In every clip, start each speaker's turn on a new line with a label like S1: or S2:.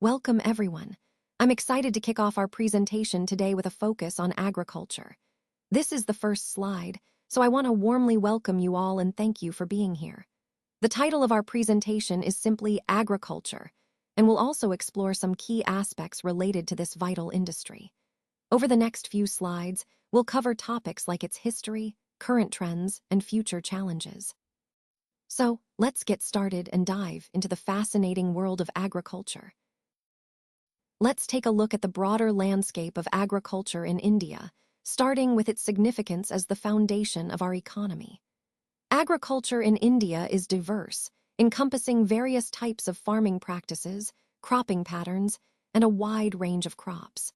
S1: Welcome, everyone. I'm excited to kick off our presentation today with a focus on agriculture. This is the first slide, so I want to warmly welcome you all and thank you for being here. The title of our presentation is simply Agriculture, and we'll also explore some key aspects related to this vital industry. Over the next few slides, we'll cover topics like its history, current trends, and future challenges. So, let's get started and dive into the fascinating world of agriculture. Let's take a look at the broader landscape of agriculture in India, starting with its significance as the foundation of our economy. Agriculture in India is diverse, encompassing various types of farming practices, cropping patterns, and a wide range of crops.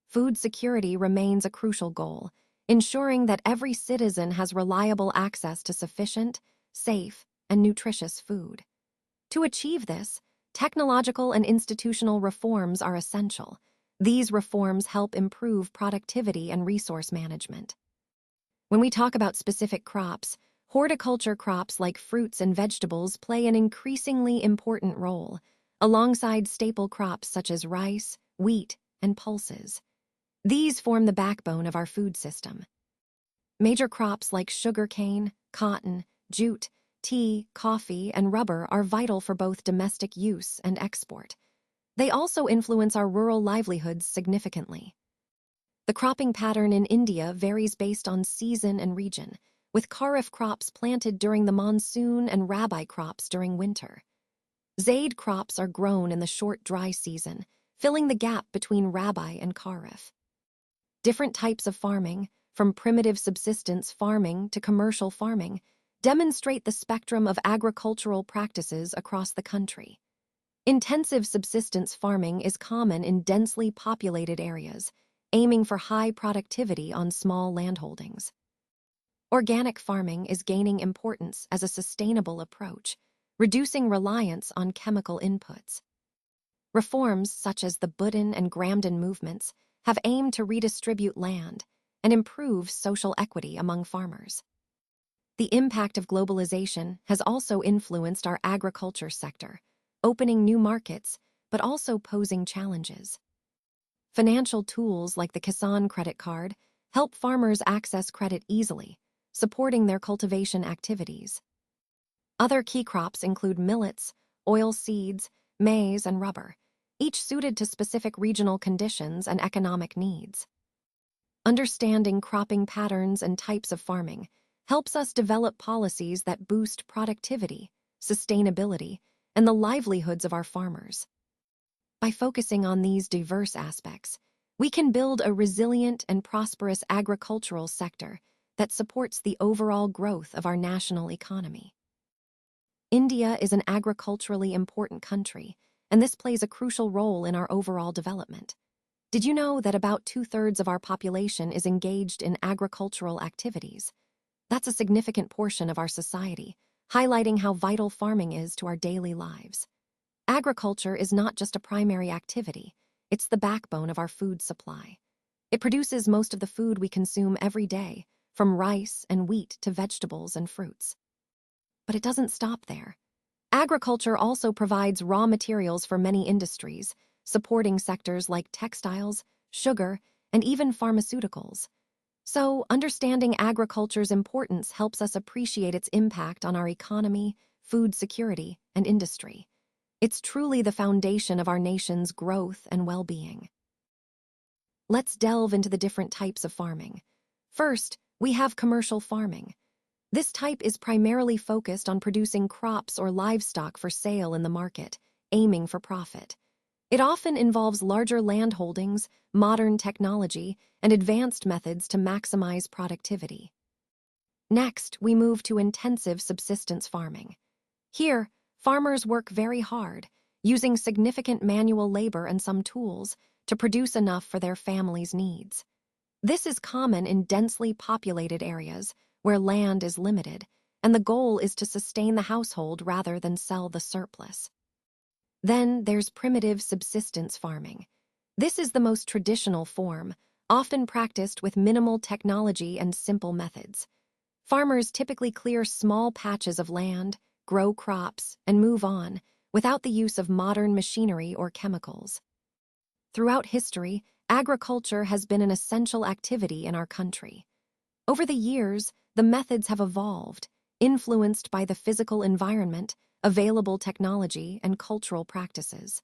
S1: Food security remains a crucial goal, ensuring that every citizen has reliable access to sufficient, safe, and nutritious food. To achieve this, technological and institutional reforms are essential. These reforms help improve productivity and resource management. When we talk about specific crops, horticulture crops like fruits and vegetables play an increasingly important role, alongside staple crops such as rice, wheat, and pulses. These form the backbone of our food system. Major crops like sugarcane, cotton, jute, tea, coffee, and rubber are vital for both domestic use and export. They also influence our rural livelihoods significantly. The cropping pattern in India varies based on season and region, with kharif crops planted during the monsoon and rabi crops during winter. Zaid crops are grown in the short dry season, filling the gap between rabi and kharif. Different types of farming, from primitive subsistence farming to commercial farming, demonstrate the spectrum of agricultural practices across the country. Intensive subsistence farming is common in densely populated areas, aiming for high productivity on small landholdings. Organic farming is gaining importance as a sustainable approach, reducing reliance on chemical inputs. Reforms such as the Budden and Gramden movements have aimed to redistribute land and improve social equity among farmers. The impact of globalization has also influenced our agriculture sector, opening new markets, but also posing challenges. Financial tools like the Kisan credit card help farmers access credit easily, supporting their cultivation activities. Other key crops include millets, oil seeds, maize, and rubber, each suited to specific regional conditions and economic needs. Understanding cropping patterns and types of farming helps us develop policies that boost productivity, sustainability, and the livelihoods of our farmers. By focusing on these diverse aspects, we can build a resilient and prosperous agricultural sector that supports the overall growth of our national economy. India is an agriculturally important country, and this plays a crucial role in our overall development. Did you know that about 2/3 of our population is engaged in agricultural activities? That's a significant portion of our society, highlighting how vital farming is to our daily lives. Agriculture is not just a primary activity, it's the backbone of our food supply. It produces most of the food we consume every day, from rice and wheat to vegetables and fruits. But it doesn't stop there. Agriculture also provides raw materials for many industries, supporting sectors like textiles, sugar, and even pharmaceuticals. So, understanding agriculture's importance helps us appreciate its impact on our economy, food security, and industry. It's truly the foundation of our nation's growth and well-being. Let's delve into the different types of farming. First, we have commercial farming. This type is primarily focused on producing crops or livestock for sale in the market, aiming for profit. It often involves larger land holdings, modern technology, and advanced methods to maximize productivity. Next, we move to intensive subsistence farming. Here, farmers work very hard, using significant manual labor and some tools to produce enough for their family's needs. This is common in densely populated areas where land is limited, and the goal is to sustain the household rather than sell the surplus. Then there's primitive subsistence farming. This is the most traditional form, often practiced with minimal technology and simple methods. Farmers typically clear small patches of land, grow crops, and move on, without the use of modern machinery or chemicals. Throughout history, agriculture has been an essential activity in our country. Over the years, the methods have evolved, influenced by the physical environment, available technology, and cultural practices.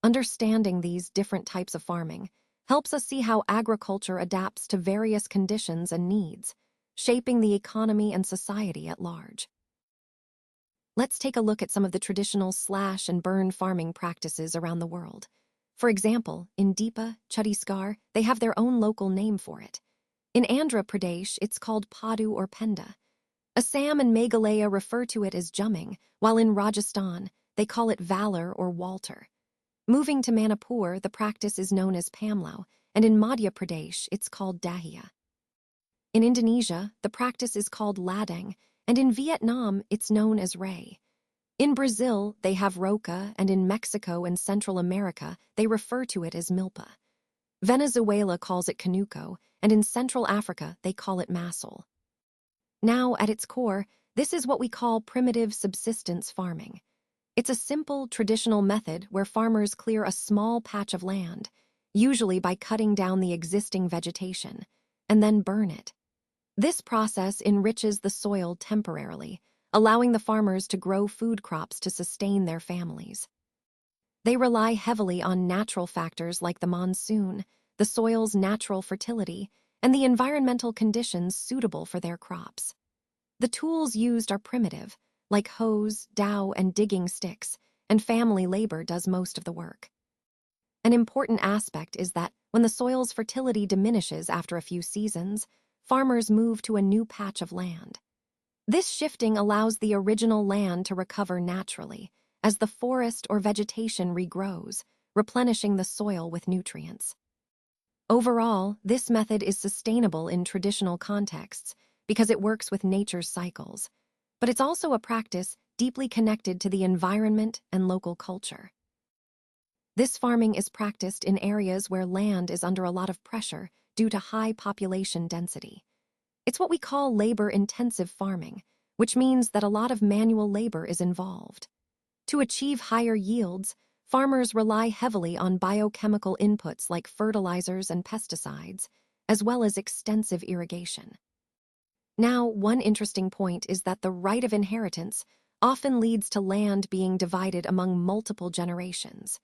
S1: Understanding these different types of farming helps us see how agriculture adapts to various conditions and needs, shaping the economy and society at large. Let's take a look at some of the traditional slash and burn farming practices around the world. For example, in Deepa, Chhattisgarh, they have their own local name for it. In Andhra Pradesh, it's called Padu or Penda. Assam and Meghalaya refer to it as jumming, while in Rajasthan, they call it valor or walter. Moving to Manipur, the practice is known as pamlau, and in Madhya Pradesh, it's called dahiya. In Indonesia, the practice is called ladang, and in Vietnam, it's known as ray. In Brazil, they have roca, and in Mexico and Central America, they refer to it as milpa. Venezuela calls it canuco, and in Central Africa, they call it masol. Now, at its core, this is what we call primitive subsistence farming. It's a simple, traditional method where farmers clear a small patch of land, usually by cutting down the existing vegetation, and then burn it. This process enriches the soil temporarily, allowing the farmers to grow food crops to sustain their families. They rely heavily on natural factors like the monsoon, the soil's natural fertility, and the environmental conditions suitable for their crops. The tools used are primitive, like hoes, dhow, and digging sticks, and family labor does most of the work. An important aspect is that when the soil's fertility diminishes after a few seasons, farmers move to a new patch of land. This shifting allows the original land to recover naturally, as the forest or vegetation regrows, replenishing the soil with nutrients. Overall, this method is sustainable in traditional contexts because it works with nature's cycles, but it's also a practice deeply connected to the environment and local culture. This farming is practiced in areas where land is under a lot of pressure due to high population density. It's what we call labor-intensive farming, which means that a lot of manual labor is involved. To achieve higher yields, farmers rely heavily on biochemical inputs like fertilizers and pesticides, as well as extensive irrigation. Now, one interesting point is that the right of inheritance often leads to land being divided among multiple generations.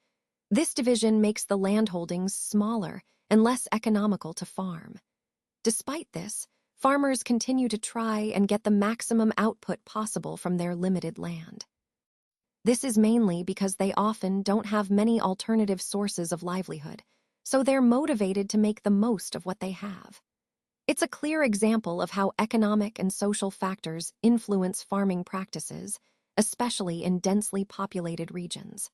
S1: This division makes the landholdings smaller and less economical to farm. Despite this, farmers continue to try and get the maximum output possible from their limited land. This is mainly because they often don't have many alternative sources of livelihood, so they're motivated to make the most of what they have. It's a clear example of how economic and social factors influence farming practices, especially in densely populated regions.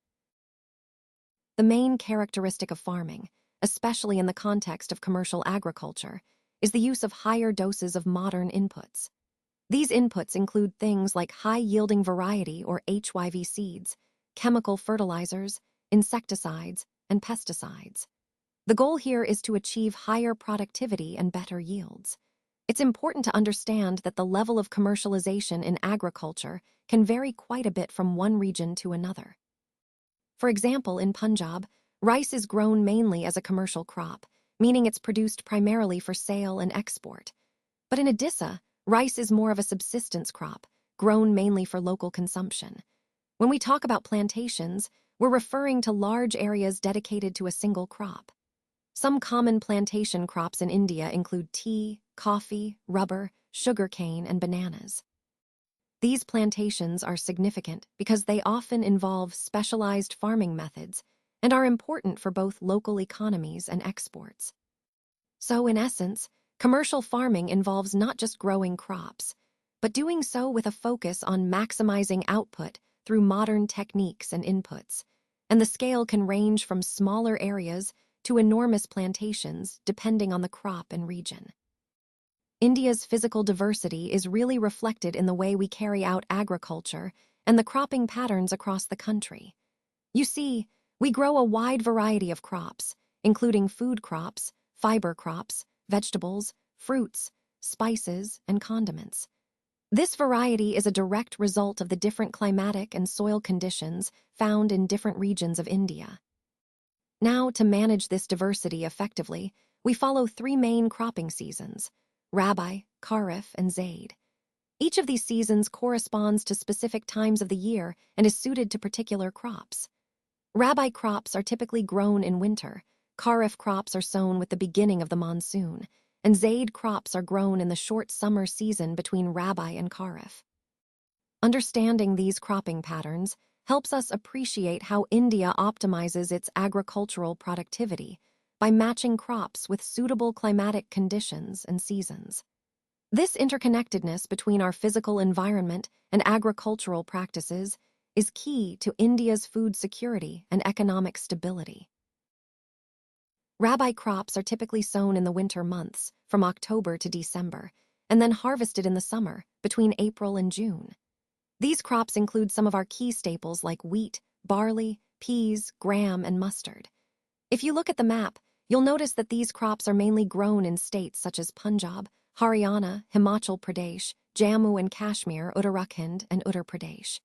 S1: The main characteristic of farming, especially in the context of commercial agriculture, is the use of higher doses of modern inputs. These inputs include things like high-yielding variety or HYV seeds, chemical fertilizers, insecticides, and pesticides. The goal here is to achieve higher productivity and better yields. It's important to understand that the level of commercialization in agriculture can vary quite a bit from one region to another. For example, in Punjab, rice is grown mainly as a commercial crop, meaning it's produced primarily for sale and export. But in Odisha, rice is more of a subsistence crop, grown mainly for local consumption. When we talk about plantations, we're referring to large areas dedicated to a single crop. Some common plantation crops in India include tea, coffee, rubber, sugarcane, and bananas. These plantations are significant because they often involve specialized farming methods and are important for both local economies and exports. So, in essence, commercial farming involves not just growing crops, but doing so with a focus on maximizing output through modern techniques and inputs, and the scale can range from smaller areas to enormous plantations depending on the crop and region. India's physical diversity is really reflected in the way we carry out agriculture and the cropping patterns across the country. You see, we grow a wide variety of crops, including food crops, fiber crops, vegetables, fruits, spices, and condiments. This variety is a direct result of the different climatic and soil conditions found in different regions of India. Now, to manage this diversity effectively, we follow three main cropping seasons: Rabi, Kharif, and Zaid. Each of these seasons corresponds to specific times of the year and is suited to particular crops. Rabi crops are typically grown in winter, Kharif crops are sown with the beginning of the monsoon, and Zaid crops are grown in the short summer season between Rabi and Kharif. Understanding these cropping patterns helps us appreciate how India optimizes its agricultural productivity by matching crops with suitable climatic conditions and seasons. This interconnectedness between our physical environment and agricultural practices is key to India's food security and economic stability. Rabi crops are typically sown in the winter months, from October to December, and then harvested in the summer, between April and June. These crops include some of our key staples like wheat, barley, peas, gram, and mustard. If you look at the map, you'll notice that these crops are mainly grown in states such as Punjab, Haryana, Himachal Pradesh, Jammu and Kashmir, Uttarakhand, and Uttar Pradesh.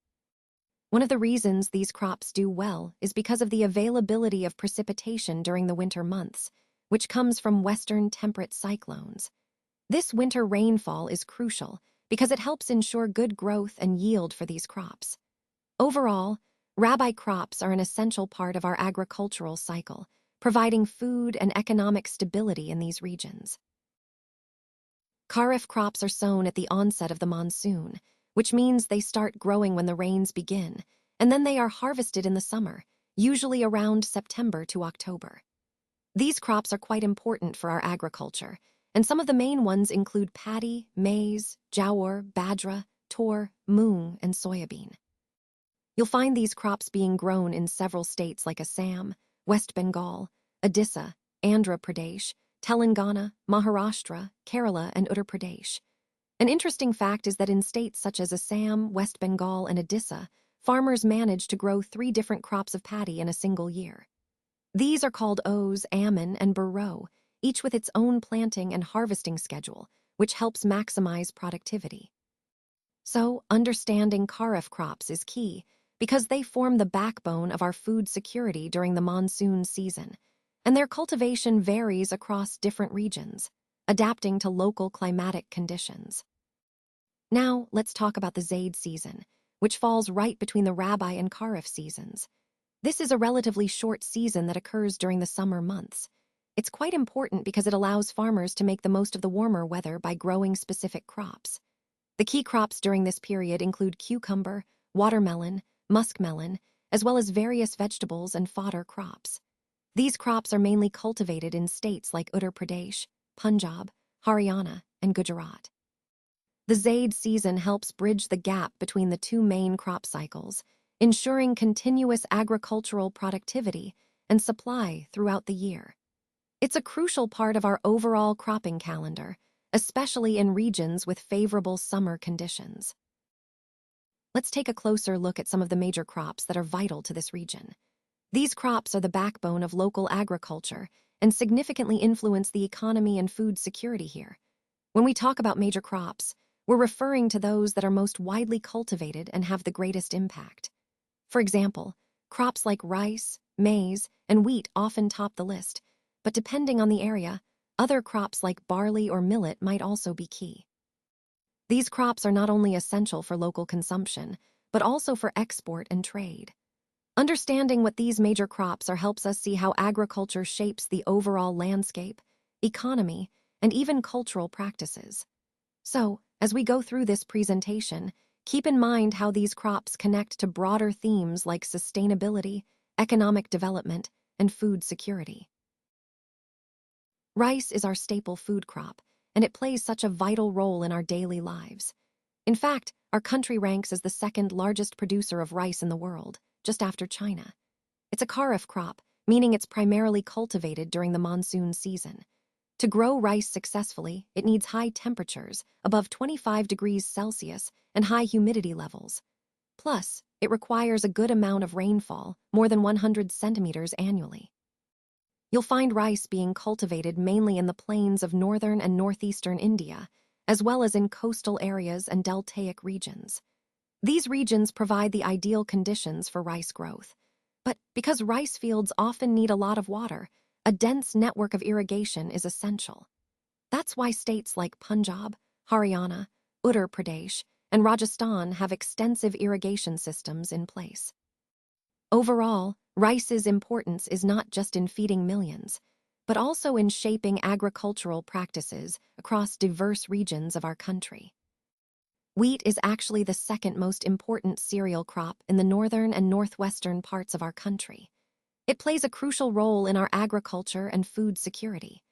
S1: One of the reasons these crops do well is because of the availability of precipitation during the winter months, which comes from western temperate cyclones. This winter rainfall is crucial because it helps ensure good growth and yield for these crops. Overall, Rabi crops are an essential part of our agricultural cycle, providing food and economic stability in these regions. Kharif crops are sown at the onset of the monsoon, which means they start growing when the rains begin, and then they are harvested in the summer, usually around September to October. These crops are quite important for our agriculture, and some of the main ones include paddy, maize, jowar, bajra, tur, moong, and soybean. You'll find these crops being grown in several states like Assam, West Bengal, Odisha, Andhra Pradesh, Telangana, Maharashtra, Kerala, and Uttar Pradesh. An interesting fact is that in states such as Assam, West Bengal, and Odisha, farmers manage to grow 3 different crops of paddy in a single year. These are called O's, Ammon, and Burrow, each with its own planting and harvesting schedule, which helps maximize productivity. So, understanding Kharif crops is key because they form the backbone of our food security during the monsoon season, and their cultivation varies across different regions, adapting to local climatic conditions. Now, let's talk about the Zaid season, which falls right between the Rabi and Kharif seasons. This is a relatively short season that occurs during the summer months. It's quite important because it allows farmers to make the most of the warmer weather by growing specific crops. The key crops during this period include cucumber, watermelon, muskmelon, as well as various vegetables and fodder crops. These crops are mainly cultivated in states like Uttar Pradesh, Punjab, Haryana, and Gujarat. The Zaid season helps bridge the gap between the 2 main crop cycles, ensuring continuous agricultural productivity and supply throughout the year. It's a crucial part of our overall cropping calendar, especially in regions with favorable summer conditions. Let's take a closer look at some of the major crops that are vital to this region. These crops are the backbone of local agriculture and significantly influence the economy and food security here. When we talk about major crops, we're referring to those that are most widely cultivated and have the greatest impact. For example, crops like rice, maize, and wheat often top the list, but depending on the area, other crops like barley or millet might also be key. These crops are not only essential for local consumption, but also for export and trade. Understanding what these major crops are helps us see how agriculture shapes the overall landscape, economy, and even cultural practices. So, as we go through this presentation, keep in mind how these crops connect to broader themes like sustainability, economic development, and food security. Rice is our staple food crop, and it plays such a vital role in our daily lives. In fact, our country ranks as the 2nd largest producer of rice in the world, just after China. It's a Kharif crop, meaning it's primarily cultivated during the monsoon season. To grow rice successfully, it needs high temperatures, above 25 degrees Celsius, and high humidity levels. Plus, it requires a good amount of rainfall, more than 100 centimeters annually. You'll find rice being cultivated mainly in the plains of northern and northeastern India, as well as in coastal areas and deltaic regions. These regions provide the ideal conditions for rice growth. But because rice fields often need a lot of water, a dense network of irrigation is essential. That's why states like Punjab, Haryana, Uttar Pradesh, and Rajasthan have extensive irrigation systems in place. Overall, rice's importance is not just in feeding millions, but also in shaping agricultural practices across diverse regions of our country. Wheat is actually the second most important cereal crop in the northern and northwestern parts of our country. It plays a crucial role in our agriculture and food security.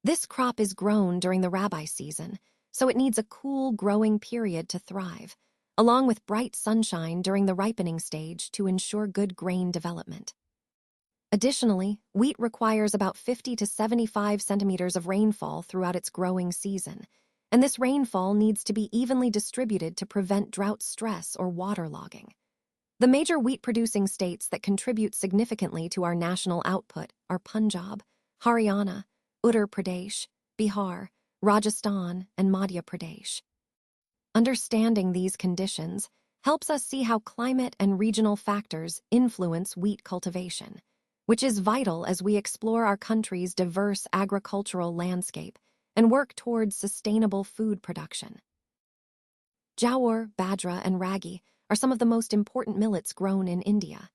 S1: This crop is grown during the Rabi season, so it needs a cool growing period to thrive, along with bright sunshine during the ripening stage to ensure good grain development. Additionally, wheat requires about 50 to 75 centimeters of rainfall throughout its growing season, and this rainfall needs to be evenly distributed to prevent drought stress or waterlogging. The major wheat-producing states that contribute significantly to our national output are Punjab, Haryana, Uttar Pradesh, Bihar, Rajasthan, and Madhya Pradesh. Understanding these conditions helps us see how climate and regional factors influence wheat cultivation, which is vital as we explore our country's diverse agricultural landscape and work towards sustainable food production. Jowar, bajra, and ragi are some of the most important millets grown in India.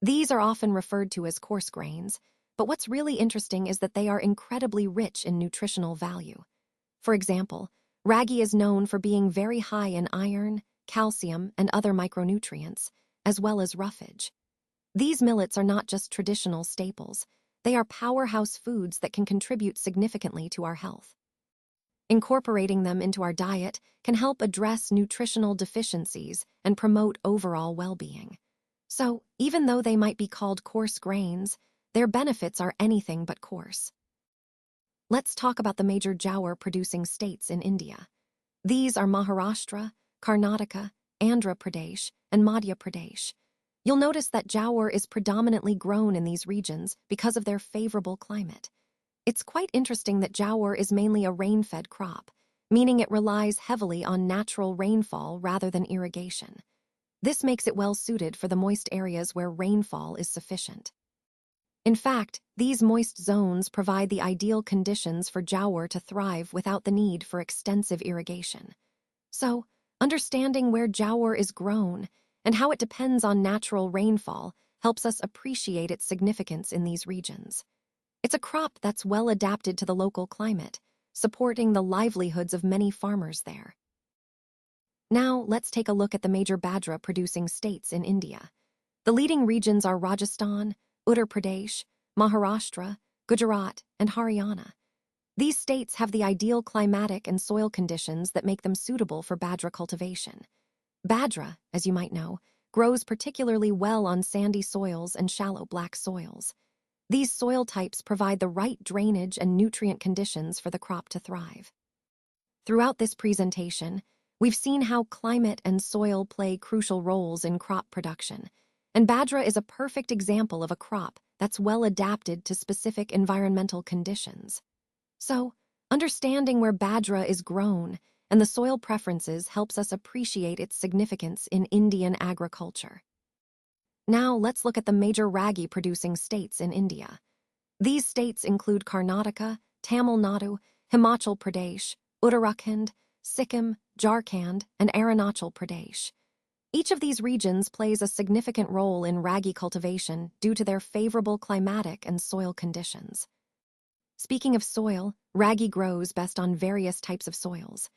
S1: These are often referred to as coarse grains, but what's really interesting is that they are incredibly rich in nutritional value. For example, ragi is known for being very high in iron, calcium, and other micronutrients, as well as roughage. These millets are not just traditional staples, they are powerhouse foods that can contribute significantly to our health. Incorporating them into our diet can help address nutritional deficiencies and promote overall well-being. So, even though they might be called coarse grains, their benefits are anything but coarse. Let's talk about the major jowar-producing states in India. These are Maharashtra, Karnataka, Andhra Pradesh, and Madhya Pradesh. You'll notice that jowar is predominantly grown in these regions because of their favorable climate. It's quite interesting that jowar is mainly a rain-fed crop, meaning it relies heavily on natural rainfall rather than irrigation. This makes it well-suited for the moist areas where rainfall is sufficient. In fact, these moist zones provide the ideal conditions for jowar to thrive without the need for extensive irrigation. So, understanding where jowar is grown and how it depends on natural rainfall helps us appreciate its significance in these regions. It's a crop that's well adapted to the local climate, supporting the livelihoods of many farmers there. Now, let's take a look at the major bajra-producing states in India. The leading regions are Rajasthan, Uttar Pradesh, Maharashtra, Gujarat, and Haryana. These states have the ideal climatic and soil conditions that make them suitable for bajra cultivation. Bajra, as you might know, grows particularly well on sandy soils and shallow black soils. These soil types provide the right drainage and nutrient conditions for the crop to thrive. Throughout this presentation, we've seen how climate and soil play crucial roles in crop production, and bajra is a perfect example of a crop that's well adapted to specific environmental conditions. So, understanding where bajra is grown and the soil preferences helps us appreciate its significance in Indian agriculture. Now, let's look at the major ragi-producing states in India. These states include Karnataka, Tamil Nadu, Himachal Pradesh, Uttarakhand, Sikkim, Jharkhand, and Arunachal Pradesh. Each of these regions plays a significant role in ragi cultivation due to their favorable climatic and soil conditions. Speaking of soil, ragi grows best on various types of soils.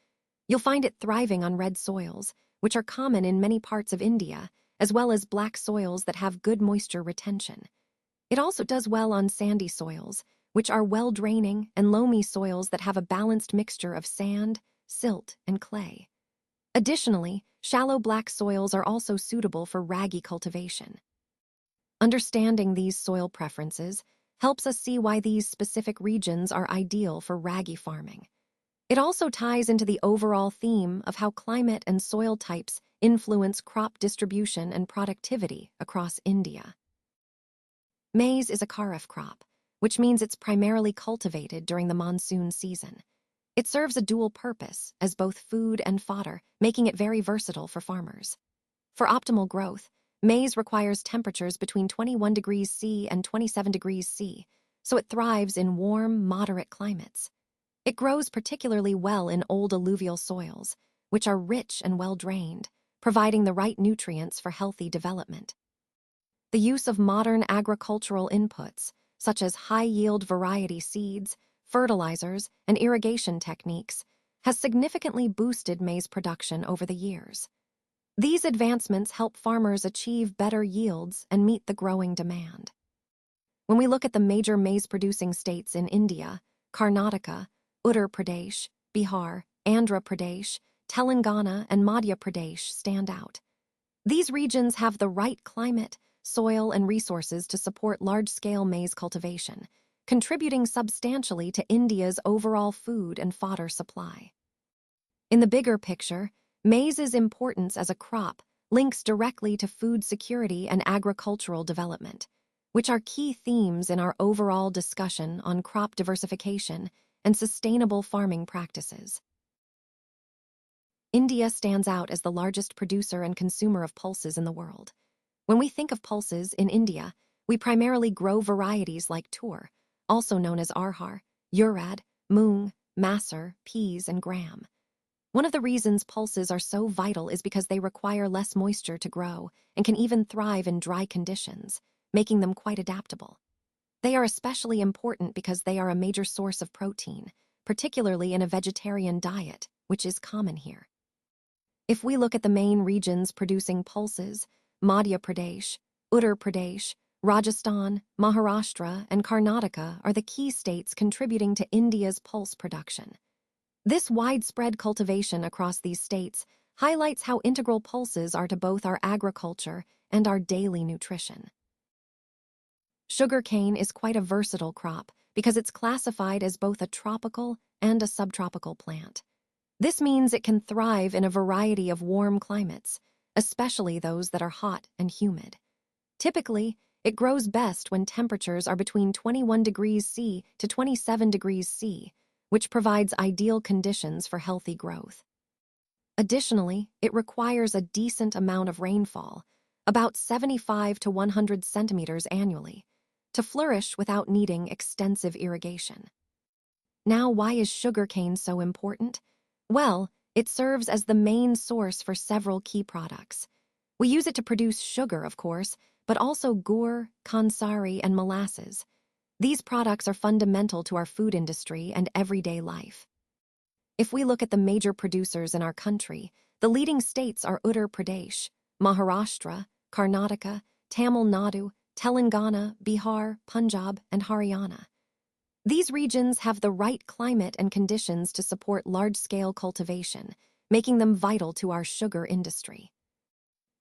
S1: You'll find it thriving on red soils, which are common in many parts of India, as well as black soils that have good moisture retention. It also does well on sandy soils, which are well-draining, and loamy soils that have a balanced mixture of sand, silt, and clay. Additionally, shallow black soils are also suitable for ragi cultivation. Understanding these soil preferences helps us see why these specific regions are ideal for ragi farming. It also ties into the overall theme of how climate and soil types influence crop distribution and productivity across India. Maize is a kharif crop, which means it's primarily cultivated during the monsoon season. It serves a dual purpose as both food and fodder, making it very versatile for farmers. For optimal growth, maize requires temperatures between 21 degrees C and 27 degrees C, so it thrives in warm, moderate climates. It grows particularly well in old alluvial soils, which are rich and well-drained, providing the right nutrients for healthy development. The use of modern agricultural inputs, such as high-yield variety seeds, fertilizers, and irrigation techniques, has significantly boosted maize production over the years. These advancements help farmers achieve better yields and meet the growing demand. When we look at the major maize-producing states in India, Karnataka, Uttar Pradesh, Bihar, Andhra Pradesh, Telangana, and Madhya Pradesh stand out. These regions have the right climate, soil, and resources to support large-scale maize cultivation, contributing substantially to India's overall food and fodder supply. In the bigger picture, maize's importance as a crop links directly to food security and agricultural development, which are key themes in our overall discussion on crop diversification and sustainable farming practices. India stands out as the largest producer and consumer of pulses in the world. When we think of pulses in India, we primarily grow varieties like tur, also known as arhar, urad, moong, masur, peas, and gram. One of the reasons pulses are so vital is because they require less moisture to grow and can even thrive in dry conditions, making them quite adaptable. They are especially important because they are a major source of protein, particularly in a vegetarian diet, which is common here. If we look at the main regions producing pulses, Madhya Pradesh, Uttar Pradesh, Rajasthan, Maharashtra, and Karnataka are the key states contributing to India's pulse production. This widespread cultivation across these states highlights how integral pulses are to both our agriculture and our daily nutrition. Sugarcane is quite a versatile crop because it's classified as both a tropical and a subtropical plant. This means it can thrive in a variety of warm climates, especially those that are hot and humid. Typically, it grows best when temperatures are between 21 degrees C to 27 degrees C, which provides ideal conditions for healthy growth. Additionally, it requires a decent amount of rainfall, about 75 to 100 centimeters annually, to flourish without needing extensive irrigation. Now, why is sugarcane so important? Well, it serves as the main source for several key products. We use it to produce sugar, of course, but also gur, kansari, and molasses. These products are fundamental to our food industry and everyday life. If we look at the major producers in our country, the leading states are Uttar Pradesh, Maharashtra, Karnataka, Tamil Nadu, Telangana, Bihar, Punjab, and Haryana. These regions have the right climate and conditions to support large-scale cultivation, making them vital to our sugar industry.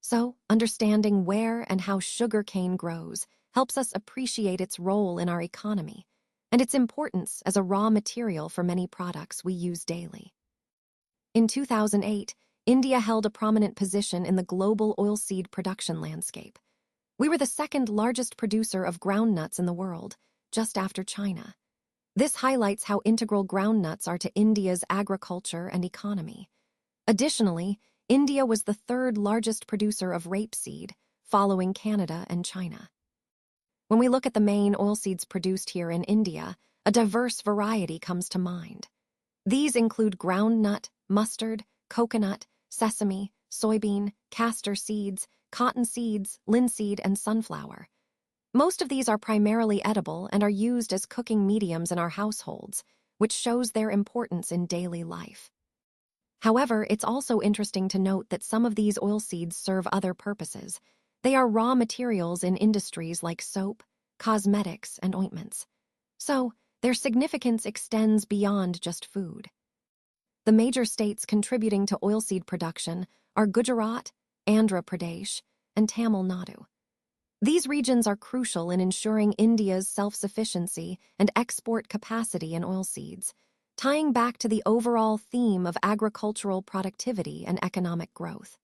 S1: So, understanding where and how sugarcane grows helps us appreciate its role in our economy and its importance as a raw material for many products we use daily. In 2008, India held a prominent position in the global oilseed production landscape. We were the second largest producer of groundnuts in the world, just after China. This highlights how integral groundnuts are to India's agriculture and economy. Additionally, India was the third largest producer of rapeseed, following Canada and China. When we look at the main oilseeds produced here in India, a diverse variety comes to mind. These include groundnut, mustard, coconut, sesame, soybean, castor seeds, cotton seeds, linseed, and sunflower. Most of these are primarily edible and are used as cooking mediums in our households, which shows their importance in daily life. However, it's also interesting to note that some of these oilseeds serve other purposes. They are raw materials in industries like soap, cosmetics, and ointments. So, their significance extends beyond just food. The major states contributing to oilseed production are Gujarat, Andhra Pradesh, and Tamil Nadu. These regions are crucial in ensuring India's self-sufficiency and export capacity in oilseeds, tying back to the overall theme of agricultural productivity and economic growth.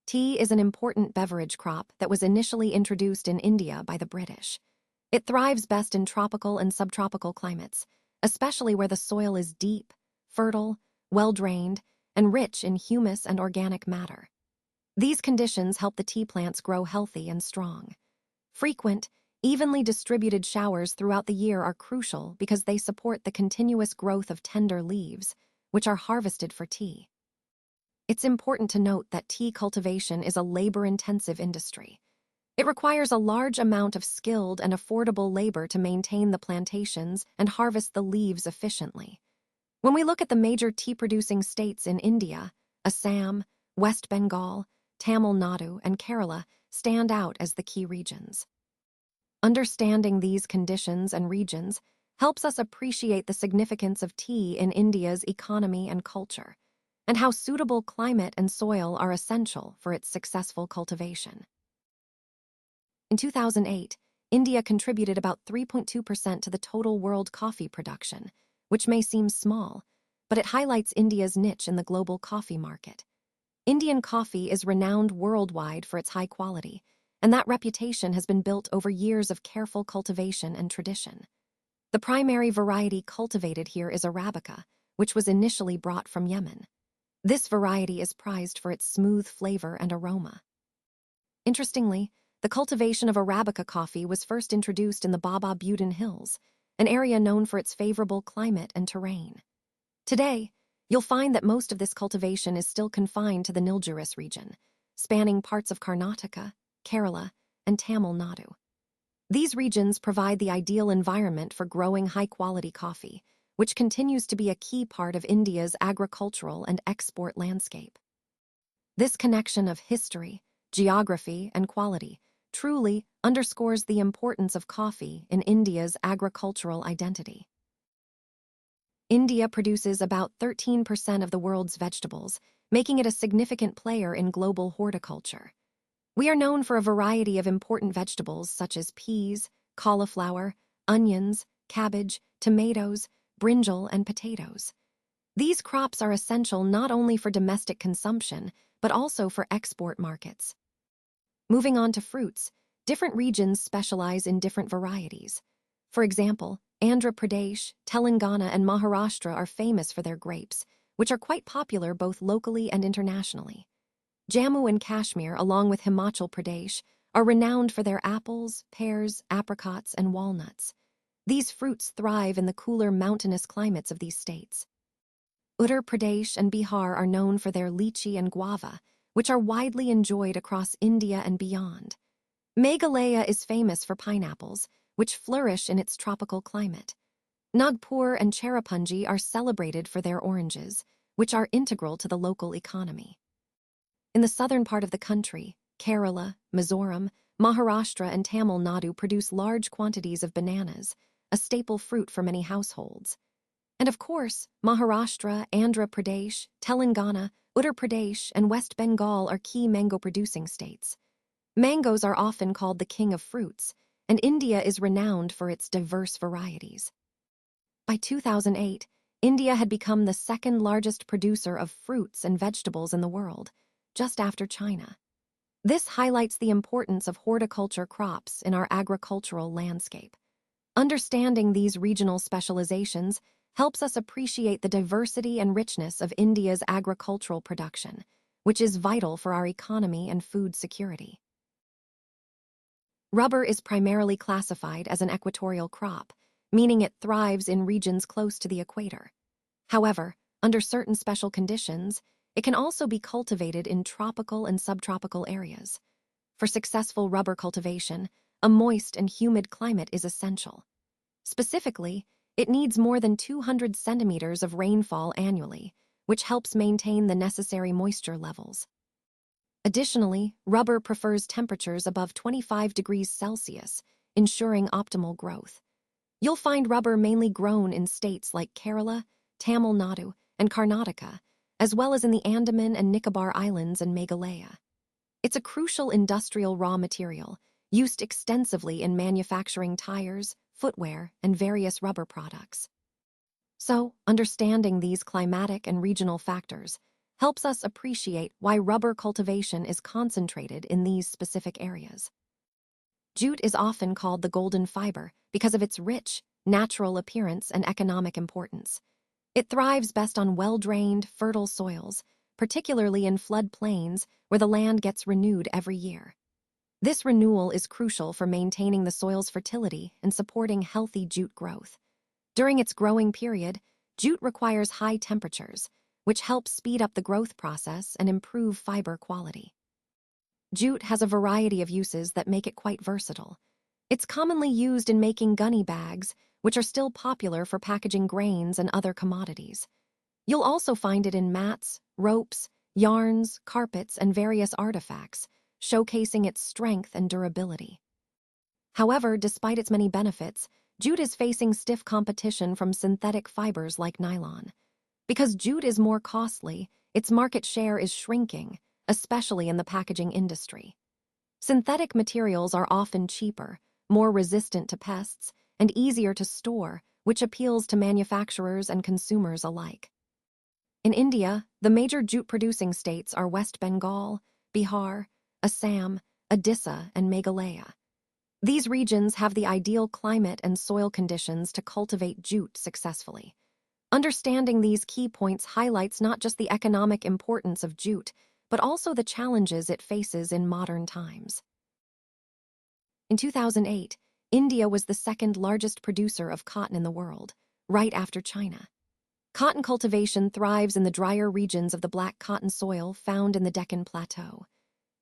S1: Tea is an important beverage crop that was initially introduced in India by the British. It thrives best in tropical and subtropical climates, especially where the soil is deep, fertile, well-drained, and rich in humus and organic matter. These conditions help the tea plants grow healthy and strong. Frequent, evenly distributed showers throughout the year are crucial because they support the continuous growth of tender leaves, which are harvested for tea. It's important to note that tea cultivation is a labor-intensive industry. It requires a large amount of skilled and affordable labor to maintain the plantations and harvest the leaves efficiently. When we look at the major tea-producing states in India, Assam, West Bengal, Tamil Nadu, and Kerala stand out as the key regions. Understanding these conditions and regions helps us appreciate the significance of tea in India's economy and culture, and how suitable climate and soil are essential for its successful cultivation. In 2008, India contributed about 3.2% to the total world coffee production, which may seem small, but it highlights India's niche in the global coffee market. Indian coffee is renowned worldwide for its high quality, and that reputation has been built over years of careful cultivation and tradition. The primary variety cultivated here is Arabica, which was initially brought from Yemen. This variety is prized for its smooth flavor and aroma. Interestingly, the cultivation of Arabica coffee was first introduced in the Baba Budan Hills, an area known for its favorable climate and terrain. Today, you'll find that most of this cultivation is still confined to the Nilgiris region, spanning parts of Karnataka, Kerala, and Tamil Nadu. These regions provide the ideal environment for growing high-quality coffee, which continues to be a key part of India's agricultural and export landscape. This connection of history, geography, and quality truly underscores the importance of coffee in India's agricultural identity. India produces about 13% of the world's vegetables, making it a significant player in global horticulture. We are known for a variety of important vegetables such as peas, cauliflower, onions, cabbage, tomatoes, brinjal, and potatoes. These crops are essential not only for domestic consumption, but also for export markets. Moving on to fruits, different regions specialize in different varieties. For example, Andhra Pradesh, Telangana, and Maharashtra are famous for their grapes, which are quite popular both locally and internationally. Jammu and Kashmir, along with Himachal Pradesh, are renowned for their apples, pears, apricots, and walnuts. These fruits thrive in the cooler mountainous climates of these states. Uttar Pradesh and Bihar are known for their lychee and guava, which are widely enjoyed across India and beyond. Meghalaya is famous for pineapples, which flourish in its tropical climate. Nagpur and Cherrapunji are celebrated for their oranges, which are integral to the local economy. In the southern part of the country, Kerala, Mizoram, Maharashtra, and Tamil Nadu produce large quantities of bananas, a staple fruit for many households. And of course, Maharashtra, Andhra Pradesh, Telangana, Uttar Pradesh, and West Bengal are key mango-producing states. Mangoes are often called the king of fruits, and India is renowned for its diverse varieties. By 2008, India had become the second largest producer of fruits and vegetables in the world, just after China. This highlights the importance of horticulture crops in our agricultural landscape. Understanding these regional specializations helps us appreciate the diversity and richness of India's agricultural production, which is vital for our economy and food security. Rubber is primarily classified as an equatorial crop, meaning it thrives in regions close to the equator. However, under certain special conditions, it can also be cultivated in tropical and subtropical areas. For successful rubber cultivation, a moist and humid climate is essential. Specifically, it needs more than 200 centimeters of rainfall annually, which helps maintain the necessary moisture levels. Additionally, rubber prefers temperatures above 25 degrees Celsius, ensuring optimal growth. You'll find rubber mainly grown in states like Kerala, Tamil Nadu, and Karnataka, as well as in the Andaman and Nicobar Islands and Meghalaya. It's a crucial industrial raw material, used extensively in manufacturing tires, footwear, and various rubber products. So, understanding these climatic and regional factors helps us appreciate why rubber cultivation is concentrated in these specific areas. Jute is often called the golden fiber because of its rich, natural appearance, and economic importance. It thrives best on well-drained, fertile soils, particularly in floodplains where the land gets renewed every year. This renewal is crucial for maintaining the soil's fertility and supporting healthy jute growth. During its growing period, jute requires high temperatures, which helps speed up the growth process and improve fiber quality. Jute has a variety of uses that make it quite versatile. It's commonly used in making gunny bags, which are still popular for packaging grains and other commodities. You'll also find it in mats, ropes, yarns, carpets, and various artifacts, showcasing its strength and durability. However, despite its many benefits, jute is facing stiff competition from synthetic fibers like nylon. Because jute is more costly, its market share is shrinking, especially in the packaging industry. Synthetic materials are often cheaper, more resistant to pests, and easier to store, which appeals to manufacturers and consumers alike. In India, the major jute-producing states are West Bengal, Bihar, Assam, Odisha, and Meghalaya. These regions have the ideal climate and soil conditions to cultivate jute successfully. Understanding these key points highlights not just the economic importance of jute, but also the challenges it faces in modern times. In 2008, India was the second largest producer of cotton in the world, right after China. Cotton cultivation thrives in the drier regions of the black cotton soil found in the Deccan Plateau.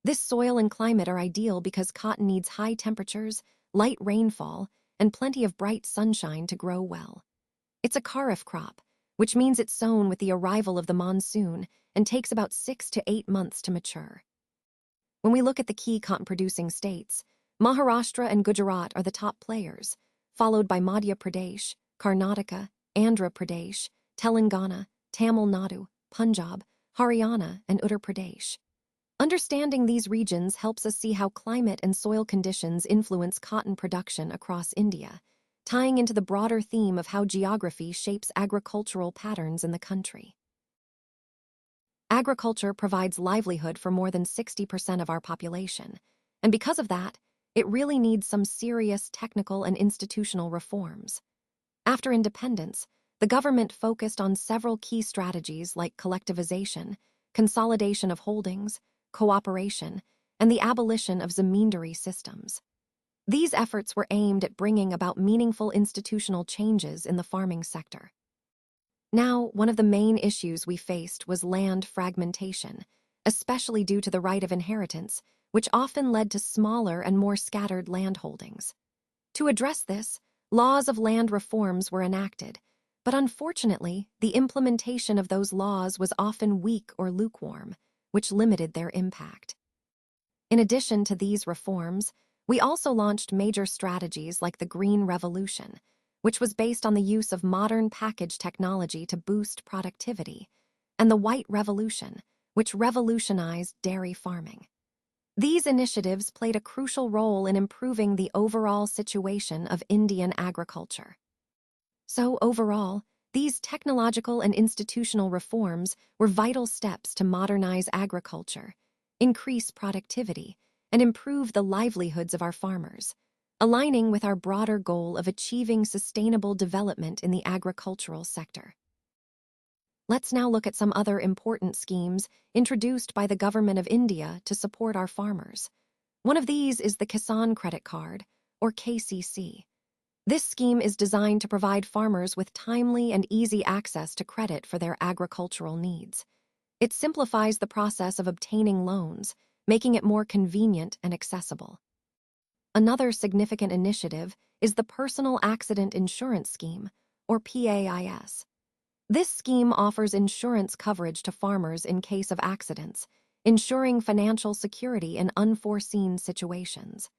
S1: This soil and climate are ideal because cotton needs high temperatures, light rainfall, and plenty of bright sunshine to grow well. It's a kharif crop, which means it's sown with the arrival of the monsoon and takes about 6 to 8 months to mature. When we look at the key cotton-producing states, Maharashtra and Gujarat are the top players, followed by Madhya Pradesh, Karnataka, Andhra Pradesh, Telangana, Tamil Nadu, Punjab, Haryana, and Uttar Pradesh. Understanding these regions helps us see how climate and soil conditions influence cotton production across India, tying into the broader theme of how geography shapes agricultural patterns in the country. Agriculture provides livelihood for more than 60% of our population, and because of that, it really needs some serious technical and institutional reforms. After independence, the government focused on several key strategies like collectivization, consolidation of holdings, cooperation, and the abolition of zamindari systems. These efforts were aimed at bringing about meaningful institutional changes in the farming sector. Now, one of the main issues we faced was land fragmentation, especially due to the right of inheritance, which often led to smaller and more scattered landholdings. To address this, laws of land reforms were enacted, but unfortunately, the implementation of those laws was often weak or lukewarm, which limited their impact. In addition to these reforms, we also launched major strategies like the Green Revolution, which was based on the use of modern package technology to boost productivity, and the White Revolution, which revolutionized dairy farming. These initiatives played a crucial role in improving the overall situation of Indian agriculture. So overall, these technological and institutional reforms were vital steps to modernize agriculture, increase productivity, and improve the livelihoods of our farmers, aligning with our broader goal of achieving sustainable development in the agricultural sector. Let's now look at some other important schemes introduced by the Government of India to support our farmers. One of these is the Kisan Credit Card, or KCC. This scheme is designed to provide farmers with timely and easy access to credit for their agricultural needs. It simplifies the process of obtaining loans, making it more convenient and accessible. Another significant initiative is the Personal Accident Insurance Scheme, or PAIS. This scheme offers insurance coverage to farmers in case of accidents, ensuring financial security in unforeseen situations.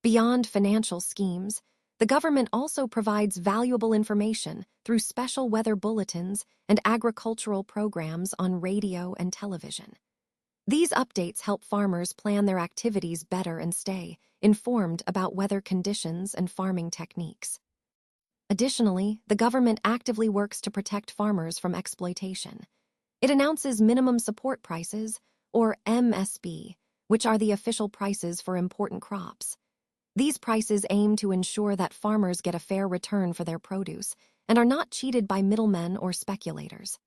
S1: Beyond financial schemes, the government also provides valuable information through special weather bulletins and agricultural programs on radio and television. These updates help farmers plan their activities better and stay informed about weather conditions and farming techniques. Additionally, the government actively works to protect farmers from exploitation. It announces minimum support prices, or MSP, which are the official prices for important crops. These prices aim to ensure that farmers get a fair return for their produce and are not cheated by middlemen or speculators.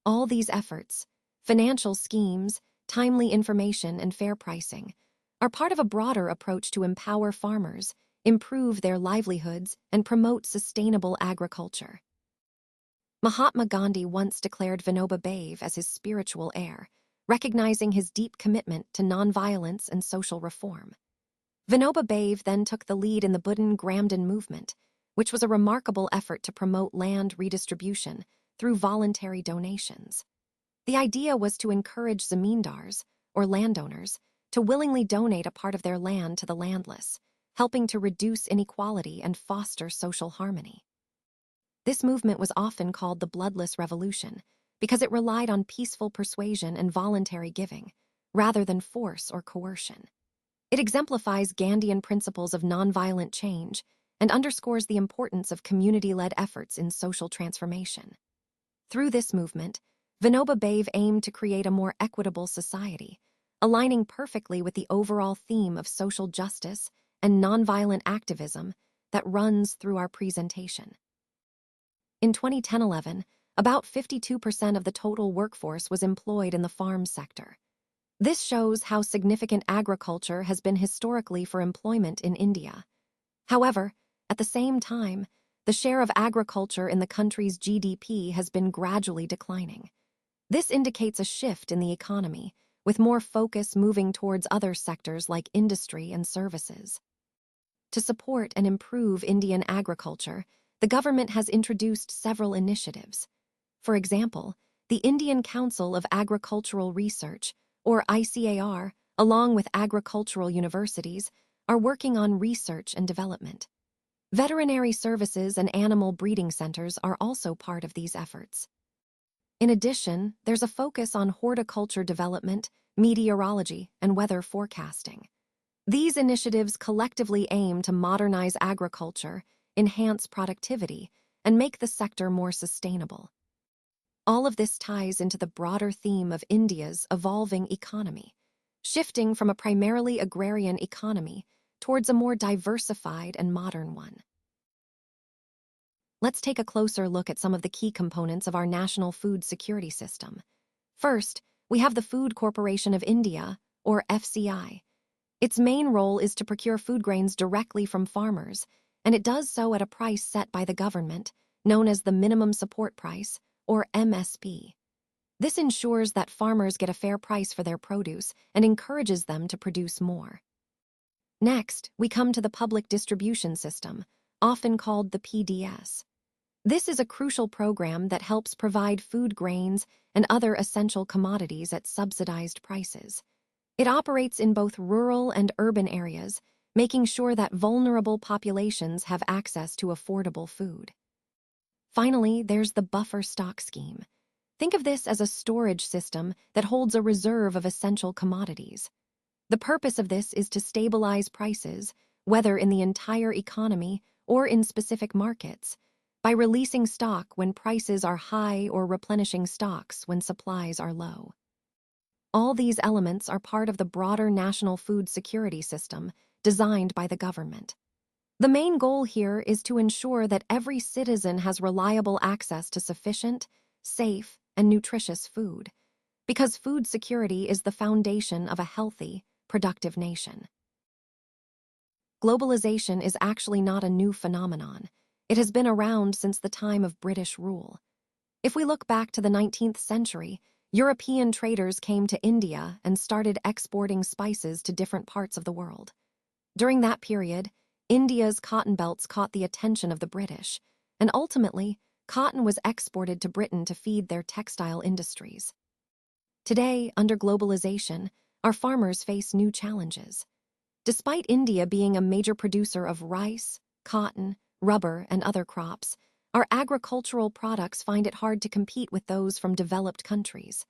S1: All these efforts, financial schemes, timely information, and fair pricing, are part of a broader approach to empower farmers, improve their livelihoods, and promote sustainable agriculture. Mahatma Gandhi once declared Vinoba Bhave as his spiritual heir, recognizing his deep commitment to nonviolence and social reform. Vinoba Bhave then took the lead in the Budden-Gramden movement, which was a remarkable effort to promote land redistribution through voluntary donations. The idea was to encourage zamindars, or landowners, to willingly donate a part of their land to the landless, helping to reduce inequality and foster social harmony. This movement was often called the Bloodless Revolution because it relied on peaceful persuasion and voluntary giving, rather than force or coercion. It exemplifies Gandhian principles of nonviolent change and underscores the importance of community-led efforts in social transformation. Through this movement, Vinoba Bhave aimed to create a more equitable society, aligning perfectly with the overall theme of social justice and nonviolent activism that runs through our presentation. In 2010-11, about 52% of the total workforce was employed in the farm sector. This shows how significant agriculture has been historically for employment in India. However, at the same time, the share of agriculture in the country's GDP has been gradually declining. This indicates a shift in the economy, with more focus moving towards other sectors like industry and services. To support and improve Indian agriculture, the government has introduced several initiatives. For example, the Indian Council of Agricultural Research, or ICAR, along with agricultural universities, are working on research and development. Veterinary services and animal breeding centers are also part of these efforts. In addition, there's a focus on horticulture development, meteorology, and weather forecasting. These initiatives collectively aim to modernize agriculture, enhance productivity, and make the sector more sustainable. All of this ties into the broader theme of India's evolving economy, shifting from a primarily agrarian economy towards a more diversified and modern one. Let's take a closer look at some of the key components of our national food security system. First, we have the Food Corporation of India, or FCI. Its main role is to procure food grains directly from farmers, and it does so at a price set by the government, known as the Minimum Support Price, or MSP. This ensures that farmers get a fair price for their produce and encourages them to produce more. Next, we come to the Public Distribution System, often called the PDS. This is a crucial program that helps provide food grains and other essential commodities at subsidized prices. It operates in both rural and urban areas, making sure that vulnerable populations have access to affordable food. Finally, there's the buffer stock scheme. Think of this as a storage system that holds a reserve of essential commodities. The purpose of this is to stabilize prices, whether in the entire economy or in specific markets, by releasing stock when prices are high or replenishing stocks when supplies are low. All these elements are part of the broader national food security system designed by the government. The main goal here is to ensure that every citizen has reliable access to sufficient, safe, and nutritious food, because food security is the foundation of a healthy, productive nation. Globalization is actually not a new phenomenon. It has been around since the time of British rule. If we look back to the 19th century, European traders came to India and started exporting spices to different parts of the world. During that period, India's cotton belts caught the attention of the British, and ultimately, cotton was exported to Britain to feed their textile industries. Today, under globalization, our farmers face new challenges. Despite India being a major producer of rice, cotton, rubber, and other crops, our agricultural products find it hard to compete with those from developed countries.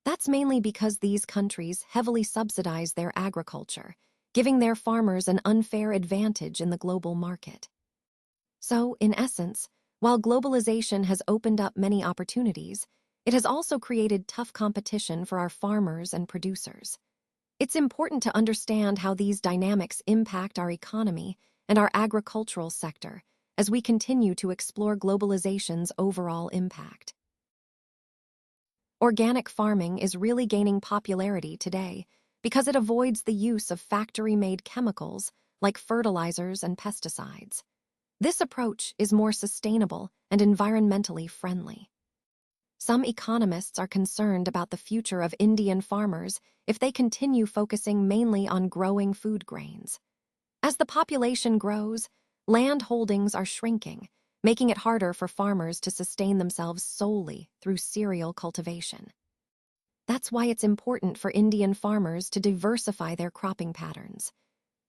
S1: That's mainly because these countries heavily subsidize their agriculture, giving their farmers an unfair advantage in the global market. So, in essence, while globalization has opened up many opportunities, it has also created tough competition for our farmers and producers. It's important to understand how these dynamics impact our economy and our agricultural sector as we continue to explore globalization's overall impact. Organic farming is really gaining popularity today because it avoids the use of factory-made chemicals like fertilizers and pesticides. This approach is more sustainable and environmentally friendly. Some economists are concerned about the future of Indian farmers if they continue focusing mainly on growing food grains. As the population grows, land holdings are shrinking, making it harder for farmers to sustain themselves solely through cereal cultivation. That's why it's important for Indian farmers to diversify their cropping patterns,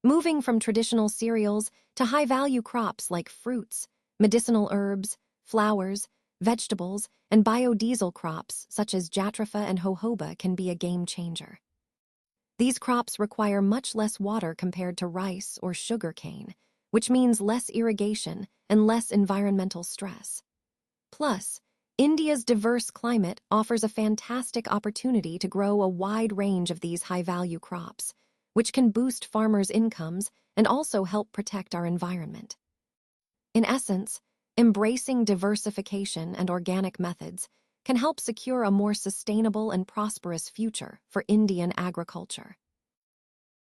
S1: moving from traditional cereals to high-value crops like fruits, medicinal herbs, flowers, vegetables, and biodiesel crops such as jatropha and jojoba can be a game changer. These crops require much less water compared to rice or sugar cane, which means less irrigation and less environmental stress. Plus, India's diverse climate offers a fantastic opportunity to grow a wide range of these high-value crops, which can boost farmers' incomes and also help protect our environment. In essence, embracing diversification and organic methods can help secure a more sustainable and prosperous future for Indian agriculture.